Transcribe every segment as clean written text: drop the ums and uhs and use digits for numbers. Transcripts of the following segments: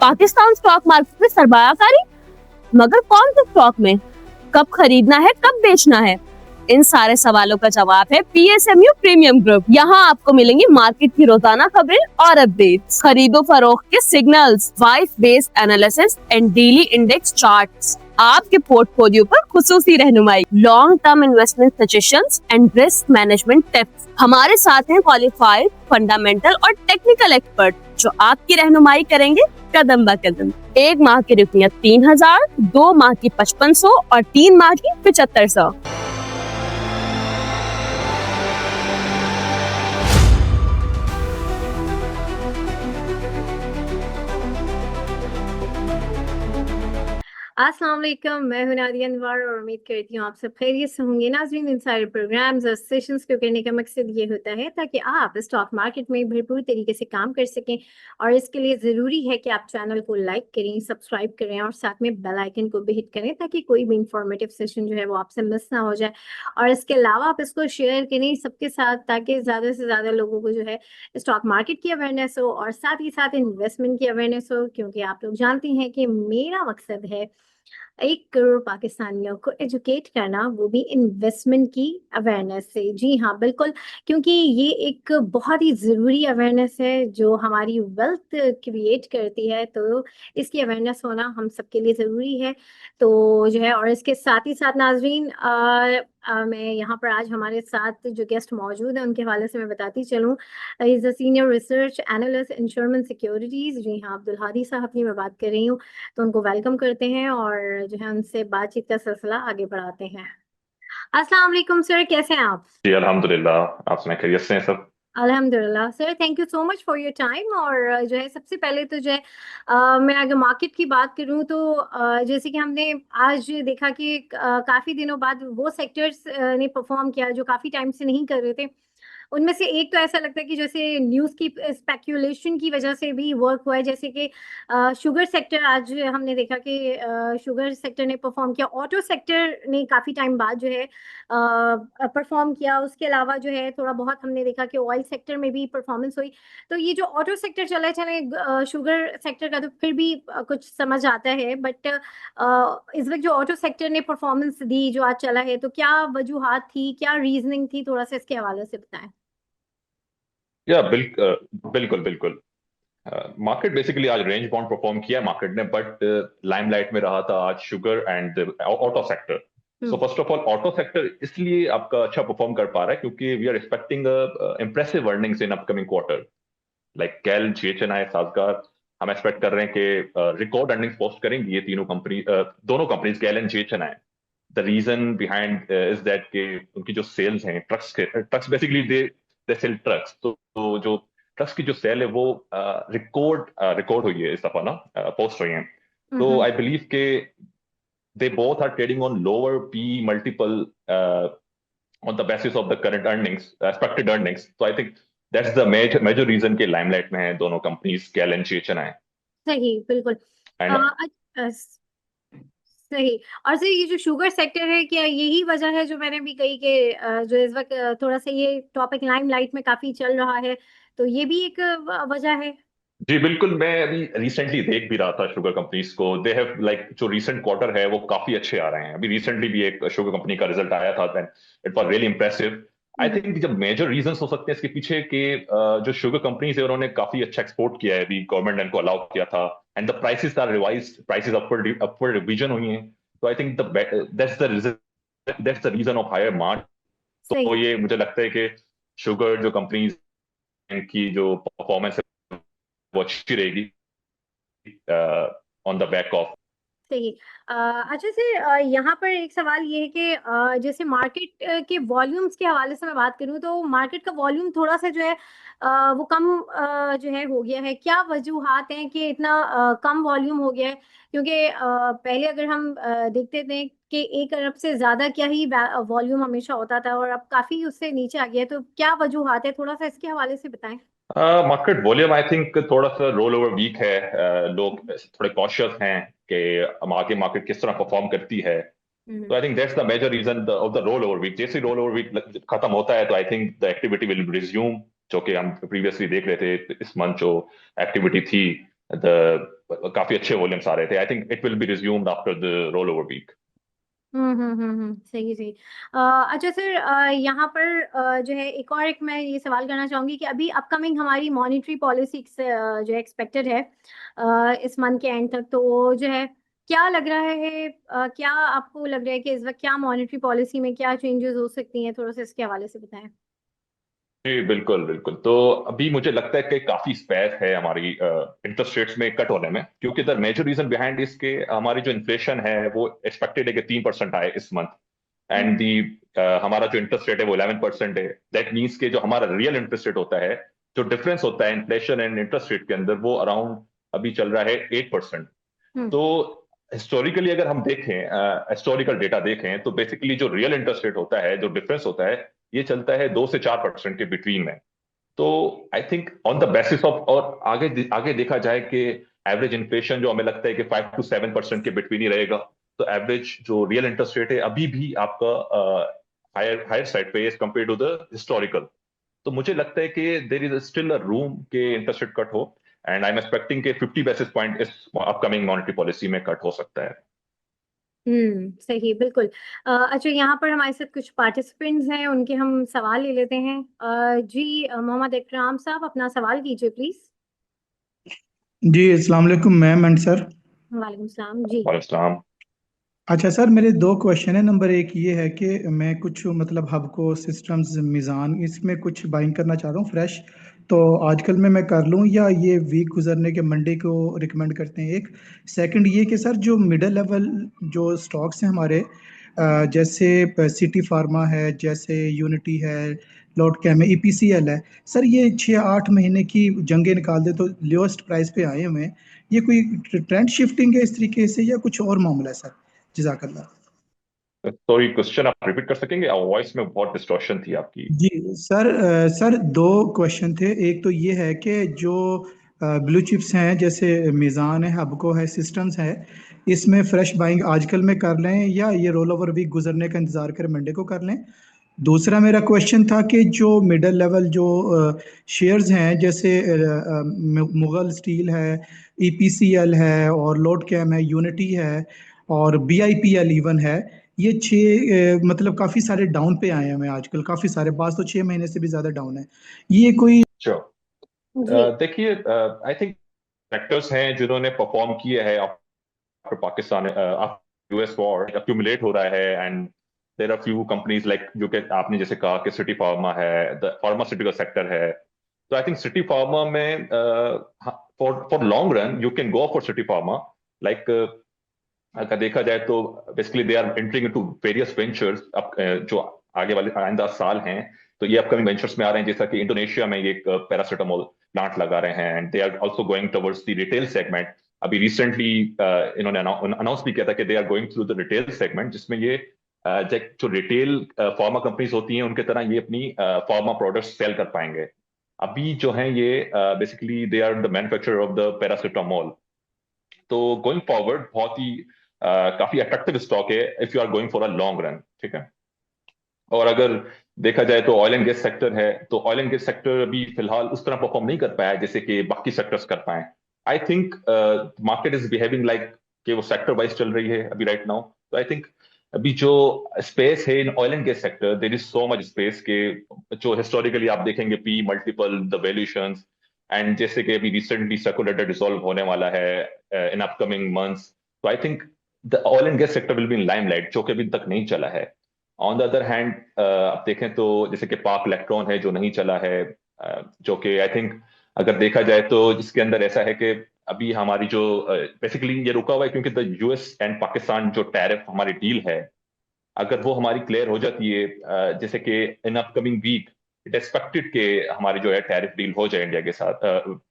Pakistan stock market में सरमायाकारी, मगर कौन से स्टॉक में, कब खरीदना है, कब बेचना है, इन सारे सवालों का जवाब है PSMU प्रीमियम ग्रुप। यहाँ आपको मिलेंगी मार्केट की रोजाना खबरें और अपडेट्स, खरीदो फरोख्त के signals, vice based analysis and daily index charts, आपके पोर्टफोलियो पर खुसूसी रहनुमाई, long term investment suggestions and risk management tips. हमारे साथ हैं क्वालिफाइड, फंडामेंटल और टेक्निकल एक्सपर्ट जो आपकी रहनुमाई करेंगे कदम ब कदम। 1 माह की रुपया 3000, 2 माह की 5500 और 3 माह की 7500। अस्सलाम वालेकुम, मैं हूं नादिया अनवर और उम्मीद करती हूँ आप सब खैरियत से होंगे। नाज़रीन, इन सारे प्रोग्राम्स और सेशंस को करने का मकसद ये होता है ताकि आप स्टॉक मार्केट में भरपूर तरीके से काम कर सकें, और इसके लिए ज़रूरी है कि आप चैनल को लाइक करें, सब्सक्राइब करें और साथ में बेल आइकन को भी हिट करें ताकि कोई भी इंफॉर्मेटिव सेशन जो है वो आपसे मिस ना हो जाए। और इसके अलावा आप इसको शेयर करें सबके साथ ताकि ज़्यादा से ज़्यादा लोगों को जो है स्टॉक मार्केट की अवेयरनेस हो और साथ ही साथ इन्वेस्टमेंट की अवेयरनेस हो, क्योंकि आप लोग जानते हैं कि मेरा मकसद है 1 करोड़ पाकिस्तानियों को एजुकेट करना, वो भी इन्वेस्टमेंट की अवेयरनेस से। जी हाँ, बिल्कुल, क्योंकि ये एक बहुत ही ज़रूरी अवेयरनेस है जो हमारी वेल्थ क्रिएट करती है, तो इसकी अवेयरनेस होना हम सबके लिए ज़रूरी है। तो जो है, और इसके साथ ही साथ नाज़रीन, मैं यहाँ पर आज हमारे साथ जो गेस्ट मौजूद हैं उनके हवाले से मैं बताती चलूँ। Is a senior research analyst in Sherman securities. जी हाँ, अब्दुल हादी साहब की मैं बात कर रही हूँ। तो उनको वेलकम करते हैं और जो है उनसे बातचीत का सिलसिला आगे बढ़ाते हैं। अस्सलाम वालेकुम सर, कैसे हैं आप? जी अल्हम्दुलिल्लाह। आप सुनाए खैरियत से हैं सब? अल्हम्दुलिल्लाह sir, thank you so much for your time. और जो है सबसे पहले तो जो है मैं अगर मार्केट की बात करूं तो जैसे कि हमने आज देखा कि काफ़ी दिनों बाद वो सेक्टर्स ने परफॉर्म किया जो काफ़ी टाइम से नहीं कर रहे थे। उनमें से एक तो ऐसा लगता है कि जैसे न्यूज़ की स्पेक्युलेशन की वजह से भी वर्क हुआ है, जैसे कि शुगर सेक्टर, आज हमने देखा कि शुगर सेक्टर ने परफॉर्म किया, ऑटो सेक्टर ने काफ़ी टाइम बाद जो है परफॉर्म किया। उसके अलावा जो है थोड़ा बहुत हमने देखा कि ऑयल सेक्टर में भी परफॉर्मेंस हुई। तो ये जो ऑटो सेक्टर चला चले शुगर सेक्टर का तो फिर भी कुछ समझ आता है, बट इस वक्त जो ऑटो सेक्टर ने परफॉर्मेंस दी जो आज चला है, तो क्या वजूहात थी, क्या रीजनिंग थी, थोड़ा सा इसके हवाले से बताएं। या बिल्कुल बिल्कुल। मार्केट बेसिकली आज रेंज बाउंड परफॉर्म किया मार्केट ने, बट लाइमलाइट में रहा था आज sugar and auto sector. So first of all auto sector इसलिए आपका अच्छा परफॉर्म कर पा रहा है क्योंकि we are expecting impressive earnings in upcoming quarter, like कैल, GHNI, साजगार। हम एक्सपेक्ट कर रहे हैं कि रिकॉर्ड अर्निंग्स पोस्ट करेंगी ये तीनों कंपनी, दोनों कंपनीज कैल and GHNI। The reason behind is that के उनकी जो सेल्स हैं trucks basically they sell trucks, तो जो ट्रक्स की जो सेल है वो रिकॉर्ड हुई है इस दफा ना, पोस्ट हुई है। तो हम्म। आई बिलीव के they both are trading on lower P multiple on the basis of the current earnings, expected earnings. So I think that's the major reason के limelight में है दोनों companies, कैल एंड GHNI। सही, बिल्कुल। अ, and सही। और sir, ये जो शुगर सेक्टर है, क्या यही वजह है जो मैंने भी कही कि जो इस वक्त थोड़ा सा ये टॉपिक लाइमलाइट में काफी चल रहा है, तो ये भी एक वजह है? जी बिल्कुल, मैं अभी रिसेंटली देख भी रहा था शुगर कंपनीज को। दे हैव लाइक जो रिसेंट क्वार्टर है वो काफी अच्छे आ रहे हैं। अभी रिसेंटली भी एक शुगर कंपनी का रिजल्ट आया था, then it was really impressive. I hmm. Think जब मेजर रीजंस हो सकते हैं इसके पीछे कि जो शुगर कंपनीज है उन्होंने काफी अच्छा एक्सपोर्ट किया है, अभी गवर्नमेंट ने इनको अलाउ किया था, and the prices are revised, prices upward revision हुई हैं। तो I think that's the reason of higher March. सही। तो ये मुझे लगता है कि शुगर जो कंपनीज की जो परफॉर्मेंस है वो अच्छी रहेगी ऑन द बैक ऑफ। सही। अच्छा सर, यहाँ पर एक सवाल ये है कि जैसे मार्केट के वॉल्यूम्स के हवाले से मैं बात करूँ तो मार्केट का वॉल्यूम थोड़ा सा जो है वो कम जो है हो गया है। क्या वजूहात हैं कि इतना कम वॉल्यूम हो गया है? क्योंकि पहले अगर हम देखते थे कि 1 अरब से ज़्यादा क्या ही वॉल्यूम हमेशा होता था, और अब काफ़ी उससे नीचे आ गया है। तो क्या वजूहात है, थोड़ा सा इसके हवाले से बताएं। मार्केट वॉल्यूम आई थिंक थोड़ा सा रोल ओवर वीक है। लोग थोड़े कॉशियस हैं कि आगे मार्केट किस तरह परफॉर्म करती है। तो hmm. I think that's the major reason of the roll over week. जैसे रोल ओवर वीक खत्म होता है तो I think the activity will resume, जो कि हम प्रीवियसली देख रहे थे इस मंथ जो एक्टिविटी थी काफी अच्छे वॉल्यूम्स आ रहे थे. I think it will be resumed after the roll over week. सही सही। अच्छा सर, यहाँ पर जो है एक और एक मैं ये सवाल करना चाहूंगी कि अभी अपकमिंग हमारी मॉनेटरी पॉलिसी जो एक्सपेक्टेड है इस मंथ के एंड तक, तो जो है क्या लग रहा है, क्या आपको लग रहा है कि इस वक्त क्या मॉनेटरी पॉलिसी में क्या चेंजेस हो सकती हैं, थोड़ा सा इसके हवाले से बताएं। जी बिल्कुल बिल्कुल. तो अभी मुझे लगता है कि काफी स्पेस है हमारी इंटरेस्ट रेट्स में कट होने में, क्योंकि द मेजर रीजन बिहाइंड इसके हमारी जो इन्फ्लेशन है वो एक्सपेक्टेड है कि 3% आए इस मंथ. एंड दी हमारा जो इंटरेस्ट रेट है वो 11% है. दैट मीन्स के जो हमारा रियल इंटरेस्ट रेट होता है, जो डिफरेंस होता है इन्फ्लेशन एंड इंटरेस्ट रेट के अंदर, वो अराउंड अभी चल रहा है 8%. हम्म तो हिस्टोरिकली अगर हम देखें, हिस्टोरिकल डेटा देखें, तो बेसिकली जो रियल इंटरेस्ट रेट होता है, जो डिफरेंस होता है, ये चलता है 2 से 4% के बिटवीन में. तो I think on the basis of, और आगे आगे देखा जाए कि एवरेज इन्फ्लेशन जो हमें लगता है कि 5 to 7% के बिटवीन ही रहेगा, तो एवरेज जो रियल इंटरेस्ट रेट है अभी भी आपका हायर हायर साइड पे as compare to the historical. तो मुझे लगता है कि there is still a room के इंटरेस्ट रेट कट हो. एंड आई एम एक्सपेक्टिंग के 50 बेसिस पॉइंट इस अपकमिंग मॉनेटरी पॉलिसी में कट हो सकता है. सही बिल्कुल। अच्छा, यहाँ पर हमारे साथ कुछ पार्टिसिपेंट्स हैं, उनके हम सवाल ले लेते हैं। जी मोहम्मद इकराम साहब, अपना सवाल कीजिए प्लीज। जी अस्सलाम वालेकुम मैम एंड सर। वालेकुम सलाम जी। वालेकुम. अच्छा सर, मेरे दो क्वेश्चन है। नंबर एक ये है कि मैं कुछ मतलब हबको सिस्टम्स मिज़ान इसमें कुछ बाइंग करना चाह रहा हूँ फ्रेश। तो आजकल में मैं कर लूँ या ये वीक गुजरने के मंडे को रिकमेंड करते हैं? एक सेकंड ये कि सर जो मिडिल लेवल जो स्टॉक्स हैं हमारे, जैसे सिटी फार्मा है, जैसे यूनिटी है, लॉट कैम है, ईपीसीएल है, सर ये 6-8 महीने की जंगे निकाल दे तो लोएस्ट प्राइस पे आए हुए हैं। ये कोई ट्रेंड शिफ्टिंग है इस तरीके से या कुछ और मामला है सर? जजाकल्ला। सॉरी, क्वेश्चन आप रिपीट कर सकेंगे? वॉइस में बहुत डिस्टॉर्शन थी आपकी. जी सर, सर दो क्वेश्चन थे। एक तो ये है कि जो ब्लू चिप्स हैं जैसे मिज़ान है, हबको है, सिस्टम्स है, इसमें फ्रेश बाइंग आजकल में कर लें या ये रोल ओवर वीक गुजरने का इंतजार करें, मंडे को कर लें? दूसरा मेरा क्वेश्चन था कि जो मिडिल लेवल जो शेयर्स हैं जैसे मुगल स्टील है, ईपीसीएल है और लोड कैम है, यूनिटी है और बीआईपीएल इवन है, ये मतलब काफी सारे डाउन पे आए हैं आजकल, काफी सारे, बात तो 6 महीने से भी ज्यादा डाउन है। ये कोई श्योर. जी देखिए, आई थिंक फैक्टर्स हैं जिन्होंने परफॉर्म किया है after Pakistan, US war accumulate हो रहा है. And there are few companies like, जो कि आपने जैसे कहा कि सिटी फार्मा है, द फार्मास्यूटिकल सेक्टर है. तो आई थिंक सिटी फार्मा में for for long run you can go for City Pharma. Like अगर देखा जाए तो basically they are entering into various ventures. अब जो आगे वाले आइंदा साल हैं, तो ये अपकमिंग वेंचर्स में आ रहे हैं, जैसा कि इंडोनेशिया में ये एक पैरासीटामोल प्लांट लगा रहे हैं. And they are also going towards the retail segment. अभी रिसेंटली इन्होंने अनाउंस भी किया था कि they are going through the retail segment, जिसमें ये जो रिटेल फार्मा कंपनीज होती हैं उनके तरह ये अपनी फार्मा प्रोडक्ट्स सेल कर पाएंगे. अभी जो है ये basically they are the manufacturer of the paracetamol. तो गोइंग फॉरवर्ड बहुत ही काफी अट्रैक्टिव स्टॉक है if you are going for a long run. ठीक है. और अगर देखा जाए तो ऑयल एंड गैस सेक्टर है, तो ऑयल एंड गैस सेक्टर अभी फिलहाल उस तरह परफॉर्म नहीं कर पाया है जैसे कि बाकी सेक्टर्स कर पाए. I think market is behaving like कि वो सेक्टर वाइज चल रही है अभी राइट नाउ. तो आई थिंक अभी जो स्पेस है in oil and gas sector, there is so much space के जो हिस्टोरिकली आप देखेंगे P multiple the valuations. And जैसे कि अभी रिसेंटली सर्कुलेटर डिसॉल्व होने वाला है इन अपकमिंग मंथ्स. तो I think the oil and gas sector will be in limelight, जो कि अभी तक नहीं चला है. ऑन द अदर हैंड आप देखें तो जैसे कि पाक इलेक्ट्रॉन है जो नहीं चला है, जो कि आई थिंक अगर देखा जाए तो जिसके अंदर ऐसा है कि अभी हमारी जो बेसिकली ये रुका हुआ है क्योंकि द यूएस एंड पाकिस्तान जो टैरिफ हमारी डील है, अगर वो हमारी क्लियर हो जाती है, जैसे कि in upcoming week it expected के हमारी जो है टैरिफ डील हो जाए इंडिया के साथ,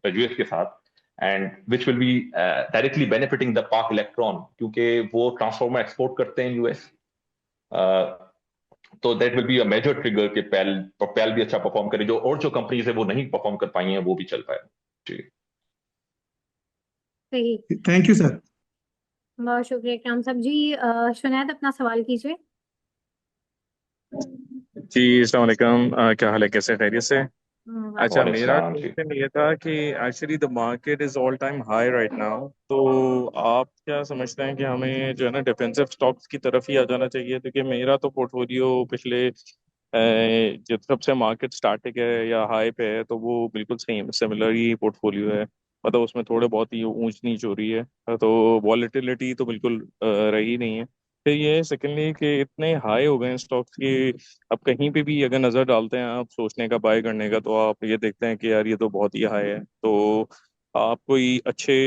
यूएस के साथ. And which will be directly benefiting the Pak Elektron, क्योंकि वो ट्रांसफॉर्मर एक्सपोर्ट करते हैं यूएस. तो that will be a major trigger कि पैल भी अच्छा परफॉर्म करे, जो और जो कंपनीज है वो नहीं परफॉर्म कर पाई हैं वो भी चल पाए. जी. सही। Thank you sir. बहुत शुक्रिया इकराम साहब जी। शुनैद, अपना सवाल कीजिए। जी अस्सलाम वालेकुम, क्या हाल है, कैसे, खैरियत से? अच्छा, वालेकुम मेरा सलाम जी। क्वेश्चन ये था कि actually the market is all time high right now, तो आप क्या समझते हैं कि हमें जो है ना डिफेंसिव स्टॉक्स की तरफ ही आ जाना चाहिए? क्योंकि मेरा तो पोर्टफोलियो पिछले जब सबसे मार्केट स्टार्टिंग है या हाई पे है तो वो बिल्कुल सेम सिमिलर ही पोर्टफोलियो है। मतलब उसमें थोड़े बहुत ही ऊंच नीच हो रही है, तो वॉलेटिलिटी तो बिल्कुल रही नहीं है। फिर ये सेकेंडली कि इतने हाई हो गए हैं स्टॉक्स की, अब कहीं पे भी अगर नज़र डालते हैं आप सोचने का बाय करने का, तो आप ये देखते हैं कि यार ये तो बहुत ही हाई है। तो आप कोई अच्छे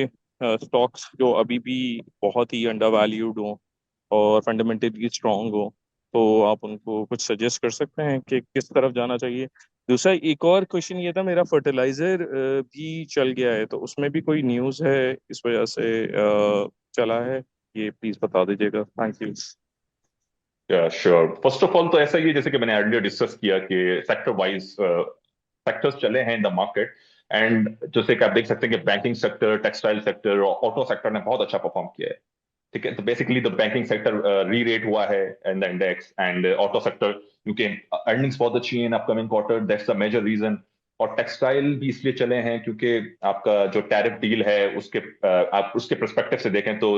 स्टॉक्स जो अभी भी बहुत ही अंडर वैल्यूड हो और फंडामेंटली स्ट्रांग हो, तो आप उनको कुछ सजेस्ट कर सकते हैं कि किस तरफ जाना चाहिए? दूसरा एक और क्वेश्चन ये था मेरा, फर्टिलाइजर भी चल गया है, तो उसमें भी कोई न्यूज़ है इस वजह से चला है? ये प्लीज बता दीजिएगा, thank you. Sure. First of all तो ऐसा ही है जैसे कि मैंने अर्लियर डिस्कस किया कि सेक्टर वाइज सेक्टर्स चले हैं इन द मार्केट। एंड जैसे कि आप देख सकते हैं कि बैंकिंग सेक्टर, टेक्सटाइल सेक्टर और ऑटो सेक्टर ने बहुत अच्छा परफॉर्म किया है। ठीक है, तो basically the banking sector rerate हुआ है in the index, and auto sector क्योंकि अर्निंग्स बहुत अच्छी है in upcoming quarter, that's the major reason. और टेक्सटाइल भी इसलिए चले हैं क्योंकि आपका जो टैरिफ डील है उसके आप उसके परस्पेक्टिव से देखें तो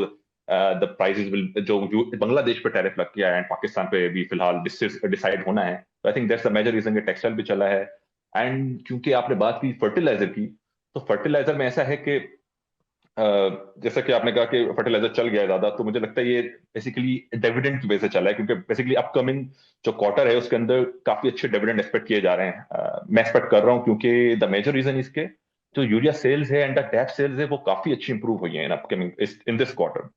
द प्राइसेस विल जो बांग्लादेश पे टैरिफ लग गया है एंड पाकिस्तान पे भी फिलहाल डिसाइड होना है, तो I think that's the major reason कि टेक्सटाइल भी चला है। एंड क्योंकि आपने बात की फर्टिलाइजर की, तो फर्टिलाइजर में ऐसा है कि जैसा कि आपने कहा कि फर्टिलाइजर चल गया है ज्यादा, तो मुझे लगता है ये बेसिकली डिविडेंड की वजह से चला है क्योंकि बेसिकली अपकमिंग जो क्वार्टर है उसके अंदर काफी अच्छे डिविडेंड एक्सपेक्ट किए जा रहे हैं। मैं एक्सपेक्ट कर रहा हूँ क्योंकि द मेजर रीजन इसके जो यूरिया सेल्स है एंड द डैप सेल्स है वो काफी अच्छी इंप्रूव हुई है in upcoming in this quarter.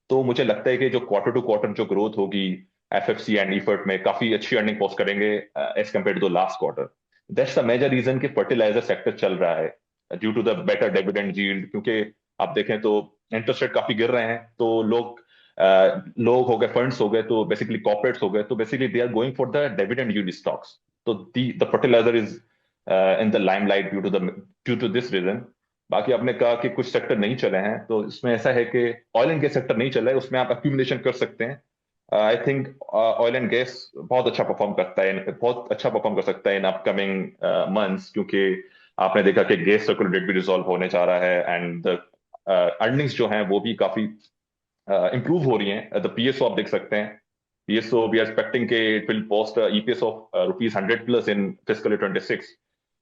तो मुझे लगता है कि जो क्वार्टर टू क्वार्टर जो ग्रोथ होगी एफएफसी एंड ईफर्ट में काफी अच्छी अर्निंग पोस्ट करेंगे as compare to last quarter. That's the major reason कि फर्टिलाइजर सेक्टर चल रहा है due to the better dividend yield. क्योंकि आप देखें तो इंटरेस्ट रेट काफी गिर रहे हैं, तो लोग हो गए, फंड्स हो गए, तो बेसिकली कॉर्पोरेट्स हो गए, तो basically they are going for the dividend yield stocks. तो the fertiliser is in the limelight due to this reason. बाकी आपने कहा कि कुछ सेक्टर नहीं चले हैं, तो इसमें ऐसा है कि ऑयल एंड गैस सेक्टर नहीं चला है, उसमें आप एक्यूमुलेशन कर सकते हैं। I think oil and gas बहुत अच्छा परफॉर्म करता है, बहुत अच्छा परफॉर्म कर सकता है इन अपकमिंग मंथ्स, क्योंकि आपने देखा कि गैस सर्कुलर डेट भी रिजॉल्व होने जा रहा है एंड अर्निंग्स जो हैं वो भी काफी इंप्रूव हो रही हैं। द पीएसओ आप देख सकते हैं, पीएसओ वी आर एक्सपेक्टिंग के it will post EPS of ₹100 plus in fiscal 26,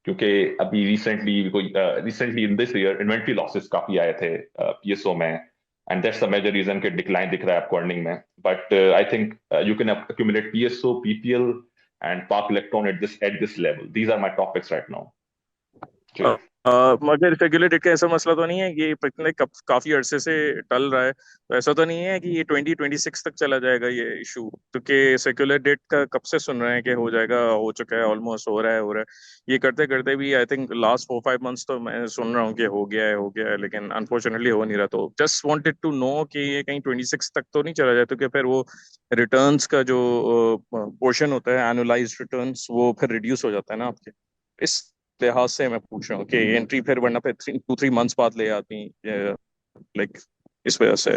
क्योंकि अभी recently in this year inventory losses काफी आए थे पीएसओ में, and that's the major reason के डिक्लाइन दिख रहा है आपको अर्निंग में। But I think you can accumulate PSO, PPL and Pak Elektron at this level. These are my topics right now जी। मगर रेगुलेटेड का ऐसा मसला तो नहीं है कि पिछले काफी अरसे से टल रहा है, तो ऐसा तो नहीं है कि ये 2026 तक चला जाएगा ये इशू? क्योंकि सेक्युलर डेट का कब से सुन रहे हैं कि हो जाएगा, हो चुका है, ऑलमोस्ट हो रहा है, ये करते करते भी आई थिंक लास्ट 4-5 मंथ्स तो मैं सुन रहा हूँ कि हो गया है, लेकिन अनफॉर्चुनेटली हो नहीं रहा। तो जस्ट वांटेड टू नो कि ये कहीं 26 तक तो नहीं चला जाए, तो कि फिर वो रिटर्न्स का जो पोर्शन होता है एनुअलाइज्ड रिटर्न्स वो फिर रिड्यूस हो जाता है ना आपके। इस लिहाज से मैं पूछ रहा हूँ कि एंट्री फिर वरना फिर 2-3 मंथ्स बाद ले आती, लाइक इस वजह से।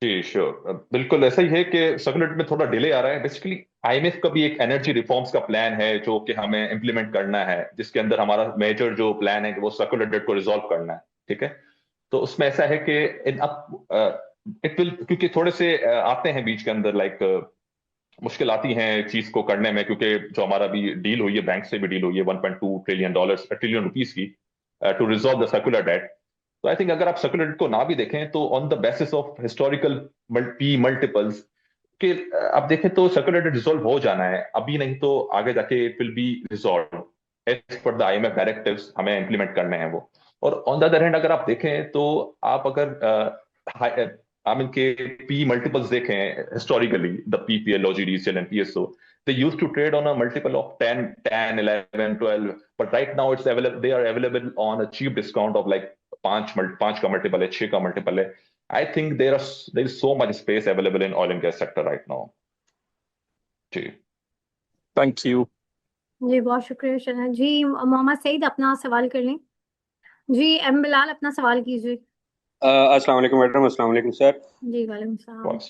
जी श्योर, बिल्कुल ऐसा ही है कि सर्कुलेट में थोड़ा डिले आ रहा है। बेसिकली आईएमएफ का भी एक एनर्जी रिफॉर्म्स का प्लान है जो कि हमें इंप्लीमेंट करना है, जिसके अंदर हमारा मेजर जो प्लान है कि वो सर्कुलर डेट को रिजॉल्व करना है। ठीक है, तो उसमें ऐसा है कि इन अप इट विल, क्योंकि थोड़े से आते हैं बीच के अंदर लाइक मुश्किल आती हैं चीज को करने में, क्योंकि जो हमारा भी डील हुई है, बैंक से भी डील हुई है $1.2 ट्रिलियन रुपीस की to resolve the circular debt. तो आई थिंक अगर आप सर्कुलर डेट को ना भी देखें तो on the basis of historical P multiples के आप देखें तो सर्कुलर डेट रिजॉल्व हो जाना है, अभी नहीं तो आगे जाके it will be resolve as per the IMF directives हमें इंप्लीमेंट करने हैं वो। और ऑन द अदर हैंड अगर आप देखें तो आप अगर I mean, P multiples देखें historically, the PPL, OGDCL and PSO, they used to trade on a multiple of 10, 11, 12, but right now it's available, they are available on a cheap discount of like 5 का multiple है, 6 का multiple है। I think there is so much space available in oil and gas sector right now। जी thank you. जी बहुत शुक्रिया शना जी। मोहम्मद सईद अपना सवाल कर लें। जी एम बिलाल अपना सवाल कीजिए। अस्सलाम वालेकुम मैडम। अस्सलाम वालेकुम सर। जी वालेकुम सलाम। बहुत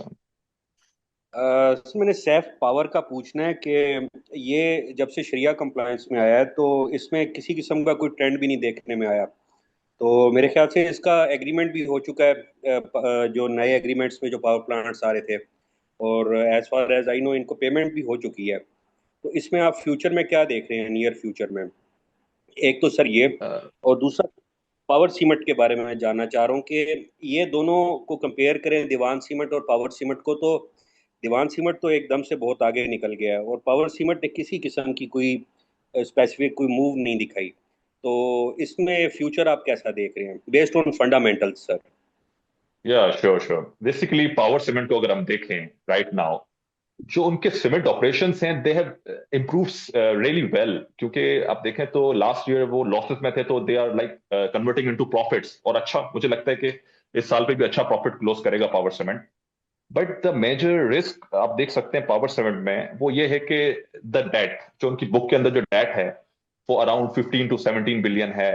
सर मैंने सैफ पावर का पूछना है कि ये जब से शरिया कंप्लायंस में आया है तो इसमें किसी किस्म का कोई ट्रेंड भी नहीं देखने में आया। तो मेरे ख्याल से इसका एग्रीमेंट भी हो चुका है, जो नए एग्रीमेंट्स में जो पावर प्लांट्स आ रहे थे, और as far as I know इनको पेमेंट भी हो चुकी है। तो इसमें आप फ्यूचर में क्या देख रहे हैं, नियर फ्यूचर में? एक तो सर ये, और दूसरा पावर सीमेंट के बारे में मैं जानना चाह रहा हूँ कि ये दोनों को कंपेयर करें, दीवान सीमेंट और पावर सीमेंट को, तो दीवान सीमेंट तो एकदम से बहुत आगे निकल गया है और पावर सीमेंट ने किसी किस्म की कोई स्पेसिफिक कोई मूव नहीं दिखाई। तो इसमें फ्यूचर आप कैसा देख रहे हैं बेस्ड ऑन फंडामेंटल्स सर? या sure sure, basically power cement को अगर हम देखें राइट नाउ, जो उनके सीमेंट ऑपरेशंस हैं they have improve really well, क्योंकि आप देखें तो लास्ट ईयर वो लॉसेस में थे, तो they are like converting into profits, और अच्छा मुझे लगता है कि इस साल पे भी अच्छा प्रॉफिट क्लोज करेगा power cement. But the major risk आप देख सकते हैं पावर सीमेंट में, वो ये है कि द डेट, जो उनकी बुक के अंदर जो डेट है वो अराउंड 15 to 17 बिलियन है।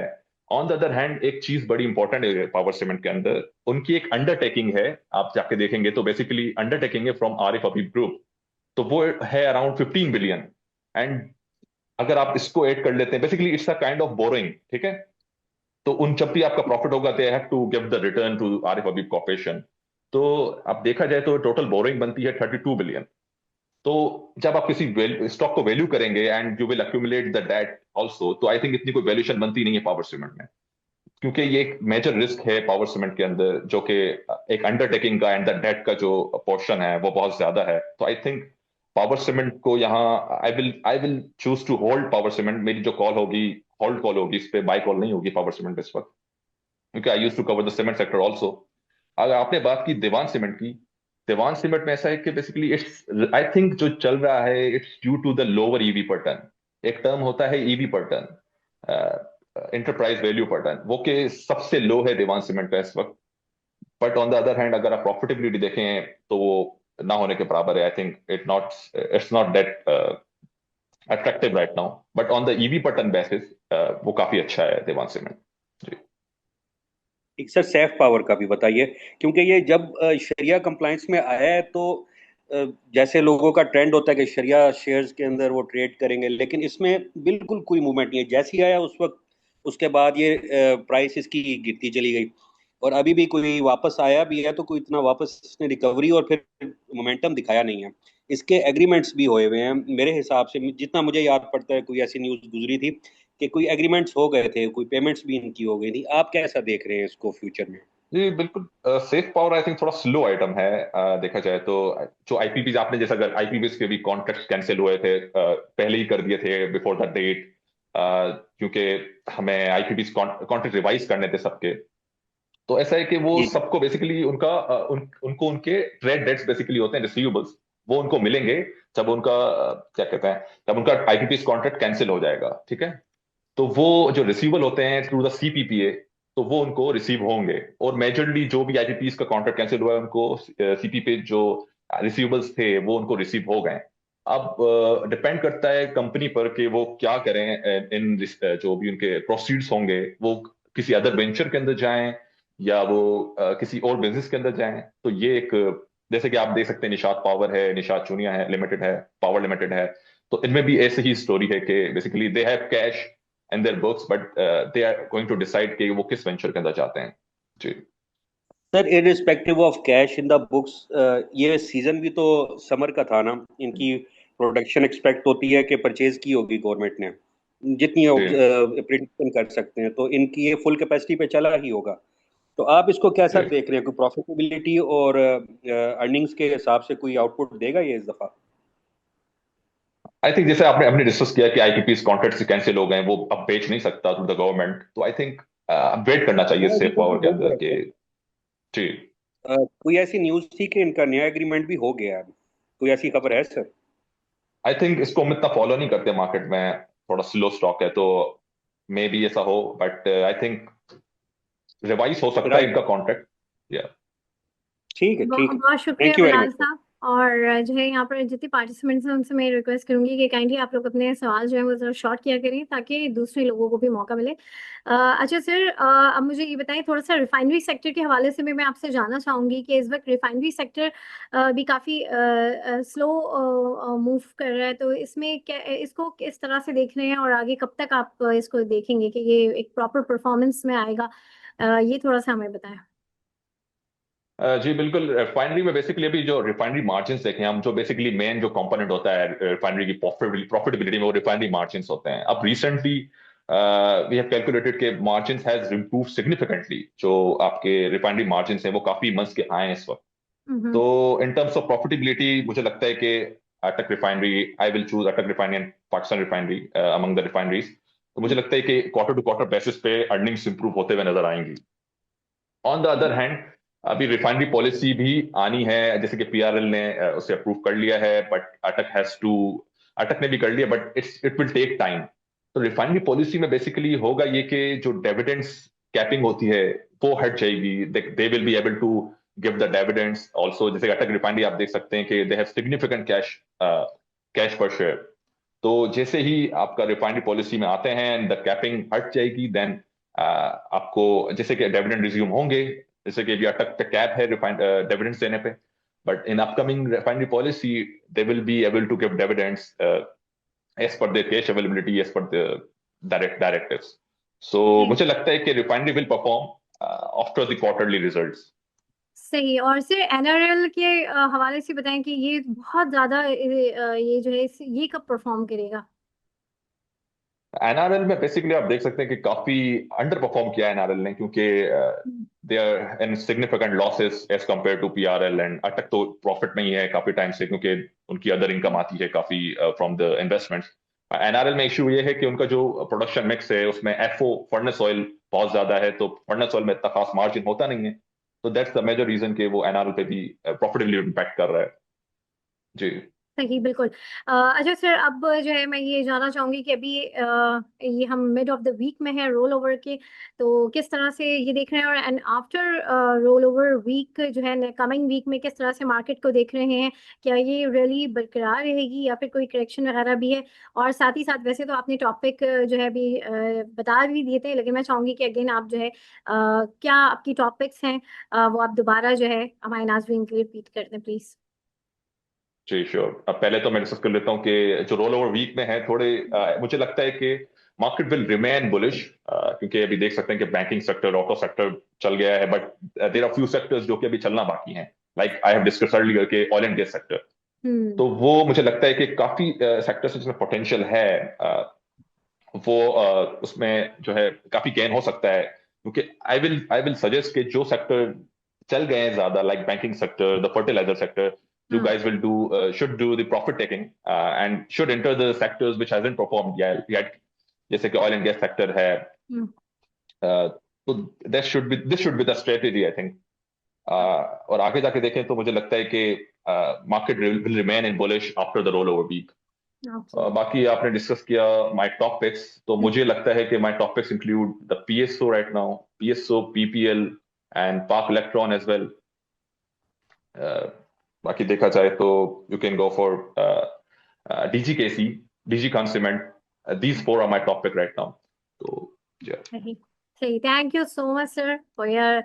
ऑन द अदर हैंड एक चीज बड़ी इंपॉर्टेंट है पावर सीमेंट के अंदर, उनकी एक अंडरटेकिंग है, आप जाके देखेंगे तो बेसिकली अंडरटेकिंग है फ्रॉम आरिफ हबीब ग्रुप, तो वो है अराउंड 15 बिलियन। एंड अगर आप इसको ऐड कर लेते हैं, basically it's a kind of borrowing, ठीक है, तो उन जब भी आपका प्रॉफिट होगा they have to give the return to Arif Habib corporation. तो अब देखा जाए तो टोटल बोरोइंग बनती है 32 बिलियन। तो जब आप किसी स्टॉक को वैल्यू करेंगे and you will accumulate the debt also, तो आई थिंक इतनी कोई वैल्यूएशन बनती नहीं है पावर सीमेंट में, क्योंकि ये एक मेजर रिस्क है पावर सीमेंट के अंदर, जो कि एक अंडरटेकिंग का एंड द डेट का जो पोर्शन है वो बहुत ज्यादा है। तो आई थिंक पावर सीमेंट को यहाँ I will choose to hold power cement. मेरी जो कॉल होगी होल्ड कॉल होगी, इस पे बाय कॉल नहीं होगी पावर सीमेंट इस वक्त, क्योंकि I use to cover the cement sector also. अगर आपने बात की दीवान सीमेंट की, दीवान सीमेंट में ऐसा है कि बेसिकली इट्स, आई थिंक जो चल रहा है it's due to the lower EV per ton. एक टर्म होता है EV per ton, enterprise value per ton, वो के सबसे लो है दीवान सीमेंट का इस वक्त। But on the other hand अगर आप प्रॉफिटेबिलिटी देखें तो वो ना होने के बराबर है। I think it's not that attractive right now, but on the EV per ton basis वो काफी अच्छा है दीवान सीमेंट जी। एक सर सैफ पावर का भी बताइए, क्योंकि ये जब शरिया कंप्लायंस में आया है तो जैसे लोगों का ट्रेंड होता है कि शरिया शेयर्स के अंदर वो ट्रेड करेंगे, लेकिन इसमें बिल्कुल कोई मूवमेंट नहीं है। जैसे ही आया उस वक्त, उसके बाद ये प्राइस इसकी गिरती चली गई, और अभी भी कोई वापस आया भी है तो कोई इतना वापस इसने रिकवरी और फिर मोमेंटम दिखाया नहीं है। इसके एग्रीमेंट्स भी हुए हुए हैं मेरे हिसाब से, जितना मुझे याद पड़ता है कोई ऐसी न्यूज़ गुजरी थी कि कोई एग्रीमेंट्स हो गए थे, कोई पेमेंट्स भी इनकी हो गई थी। आप कैसा देख रहे हैं इसको फ्यूचर में? जी बिल्कुल, सेफ पावर आई थिंक थोड़ा स्लो आइटम है। देखा जाए तो जो आईपीपीज आपने, जैसा अगर आईपीपीज के भी कॉन्ट्रैक्ट कैंसिल हुए थे, पहले ही कर दिए थे बिफोर द डेट, क्योंकि हमें आईपीपीज कॉन्ट्रैक्ट रिवाइज करने थे सबके। तो ऐसा है कि वो जी। सबको बेसिकली उनका उनको उनके ट्रेड डेट्स बेसिकली होते हैं रिसीवेबल्स, वो उनको मिलेंगे जब उनका क्या कहते हैं, जब उनका आईपीपीज कॉन्ट्रैक्ट कैंसिल हो जाएगा, ठीक है। तो वो जो रिसीवेबल होते हैं थ्रू द सीपीपीए, तो वो उनको रिसीव होंगे। और मेजरली जो भी आईपीपीएस का कॉन्ट्रैक्ट कैंसिल हुआ है उनको सीपीपी जो रिसीवेबल्स थे वो उनको रिसीव हो गए। अब डिपेंड करता है कंपनी पर कि वो क्या करें, इन जो भी उनके प्रोसीड्स होंगे वो किसी अदर वेंचर के अंदर जाएं या वो किसी और बिजनेस के अंदर जाएं। तो ये एक, जैसे कि आप देख सकते हैं निषाद पावर है, निषाद चूनिया है लिमिटेड है, पावर लिमिटेड है, तो इनमें भी ऐसे ही स्टोरी है कि basically they have cash in their books, but they are going to decide कि वो किस वेंचर के अंदर जाते हैं जी। Sir irrespective of cash in the books, ये सीजन भी तो समर का था ना, इनकी प्रोडक्शन एक्सपेक्ट होती है कि परचेज की होगी गवर्नमेंट ने, जितनी जी प्रिडिक्शन कर सकते हैं, तो इनकी ये फुल कैपेसिटी पे चला ही होगा। तो आप इसको कैसा जी, देख रहे हैं, कोई प्रॉफिटेबिलिटी और अर्निंग्स के हिसाब से कोई आउटपुट देगा ये इस दफा? आई थिंक जैसे आपने अपने डिस्कस किया कि आईपीपीएस कॉन्ट्रैक्ट से कैंसिल हो गए, वो अब बेच नहीं सकता थ्रू द गवर्नमेंट, तो आई थिंक वेट करना चाहिए हाँ, सेफ पावर के हो अंदर गया के था। जी। कोई ऐसी न्यूज़ थी कि इनका नया एग्रीमेंट भी हो गया है, कोई ऐसी खबर है सर? आई थिंक इसको हम इतना फॉलो नहीं करते मार्केट में, थोड़ा स्लो स्टॉक है, तो मे बी ऐसा हो, बट आई थिंक रिवाइज हो सकता है राइट। इनका कॉन्ट्रैक्ट या ठीक है, ठीक बहुत है। बहुत शुक्रिया thank you very Bilal much. साहब। और जो है यहाँ पर जितने पार्टिसिपेंट्स हैं उनसे मैं रिक्वेस्ट करूंगी कि काइंडली आप लोग अपने सवाल जो है वो जरा शॉर्ट किया करें ताकि दूसरे लोगों को भी मौका मिले। अच्छा सर, अब मुझे ये बताएं, थोड़ा सा रिफाइनरी सेक्टर के हवाले से भी मैं आपसे जानना चाहूंगी कि इस वक्त रिफाइनरी सेक्टर भी काफ़ी स्लो मूव कर रहा है, तो इसमें क्या, इसको किस तरह से देख रहे हैं और आगे कब तक आप इसको देखेंगे कि ये एक प्रॉपर परफॉर्मेंस में आएगा? ये थोड़ा सा हमें बताएं। जी बिल्कुल। रिफाइनरी में बेसिकली अभी जो रिफाइनरी मार्जिन देखें हम, जो बेसिकली मेन जो कंपोनेंट होता है रिफाइनरी की प्रॉफिटेबिलिटी में, वो रिफाइनरी मार्जिन होते हैं। अब रिसेंटली वी हैव कैलकुलेटेड के मार्जिन हैज इम्प्रूव सिग्निफिकेंटली। जो आपके रिफाइनरी मार्जिन हैं वो काफी मंथ्स के हाई हैं इस वक्त। तो इन टर्म्स ऑफ प्रॉफिटेबिलिटी मुझे लगता है कि अटक रिफाइनरी, आई विल चूज अटक refinery and Pakistan refinery among the refineries. तो मुझे लगता है कि क्वार्टर टू क्वार्टर बेसिस पे अर्निंग्स इंप्रूव होते हुए नजर आएंगी। ऑन द अदर हैंड अभी रिफाइनरी पॉलिसी भी आनी है, जैसे कि पीआरएल ने उसे अप्रूव कर लिया है, बट अटक ने भी कर लिया, but it will take time. तो रिफाइनरी पॉलिसी में बेसिकली होगा ये कि जो डिविडेंड्स कैपिंग होती है वो हट जाएगी। They will be able to give the dividends also. जैसे अटक रिफाइनरी आप देख सकते हैं कि they have significant cash per share. तो जैसे ही आपका रिफाइनरी पॉलिसी में आते हैं द कैपिंग हट जाएगी, देन आपको जैसे कि डिविडेंड रिज्यूम होंगे, जैसे कि अभी अटक पे कैप है डिविडेंड्स देने पे, but in upcoming refinery policy they will be able to give dividends as per the cash availability, as per the directives. So मुझे लगता है कि refinery will perform after the quarterly results. सही। और sir NRL के हवाले से बताएं कि ये बहुत ज्यादा ये जो है ये कब परफॉर्म करेगा? एनआरएल में बेसिकली आप देख सकते हैं कि काफी अंडर परफॉर्म किया है एनआरएल ने, क्योंकि they are in significant losses as compare to PRL. And Attock तो प्रॉफिट में ही है काफी टाइम से, क्योंकि उनकी अदर इनकम आती है काफी फ्रॉम द इन्वेस्टमेंट्स। एनआरएल में इशू ये है कि उनका जो प्रोडक्शन मिक्स है उसमें एफओ फर्नेस ऑयल बहुत ज्यादा है, तो फर्नेस ऑयल में इतना खास मार्जिन होता नहीं है। तो दैट्स द मेजर रीजन कि वो एनआरएल पे भी प्रॉफिटेबली इम्पैक्ट कर रहा है। जी सही, बिल्कुल। अच्छा सर, अब जो है मैं ये जानना चाहूंगी कि अभी ये हम मिड ऑफ द वीक में है रोल ओवर के, तो किस तरह से ये देख रहे हैं? और and after roll over week जो है कमिंग वीक में किस तरह से मार्केट को देख रहे हैं? क्या ये रैली बरकरार रहेगी या फिर कोई करेक्शन वगैरह भी है? और साथ ही साथ वैसे तो आपने टॉपिक जो है अभी बता भी दिए थे, लेकिन मैं चाहूंगी कि अगेन आप जो है क्या आपकी टॉपिक्स हैं वो आप दोबारा जो है हमारे नाज़रीन के लिए रिपीट कर दें प्लीज। Ji sure. अब पहले तो मैं डिस्कस कर लेता हूँ कि जो रोल ओवर वीक में है थोड़े मुझे लगता है कि मार्केट विल रिमेन बुलिश, क्योंकि अभी देख सकते हैं कि बैंकिंग सेक्टर, ऑटो सेक्टर चल गया है, but there are few sectors जो कि अभी चलना बाकी हैं, like I have discuss earlier के ऑयल एंड गैस सेक्टर। तो वो मुझे लगता है कि काफी सेक्टर्स जिसमें पोटेंशियल है, वो उसमें जो है काफी गेन हो सकता है। क्योंकि आई विल सजेस्ट कि जो सेक्टर चल गए हैं ज्यादा, like banking sector, the fertilizer sector, you guys will should do the profit taking and should enter the sectors which hasn't performed yet, जैसे कि oil and gas sector है। तो this should be the strategy I think। और आगे जाके देखें तो मुझे लगता है कि market will remain in bullish after the rollover week। बाकी आपने डिस्कस किया my topics, तो मुझे लगता है कि my topics include the PSO right now, PSO, PPL and Park Electron as well। बाकी देखा जाए तो you can go for DGKC, DG Khan Cement। These four are my topic right now। तो सही। Thank you so much sir for your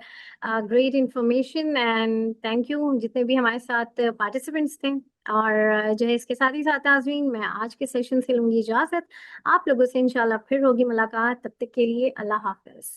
great information and thank you जितने भी हमारे साथ पार्टिसिपेंट्स थे। और जो है इसके साथ ही साथ नाज़रीन, मैं आज के सेशन से लूंगी इजाजत। आप लोगों से इंशाल्लाह फिर होगी मुलाकात, तब तक के लिए अल्लाह हाफिज।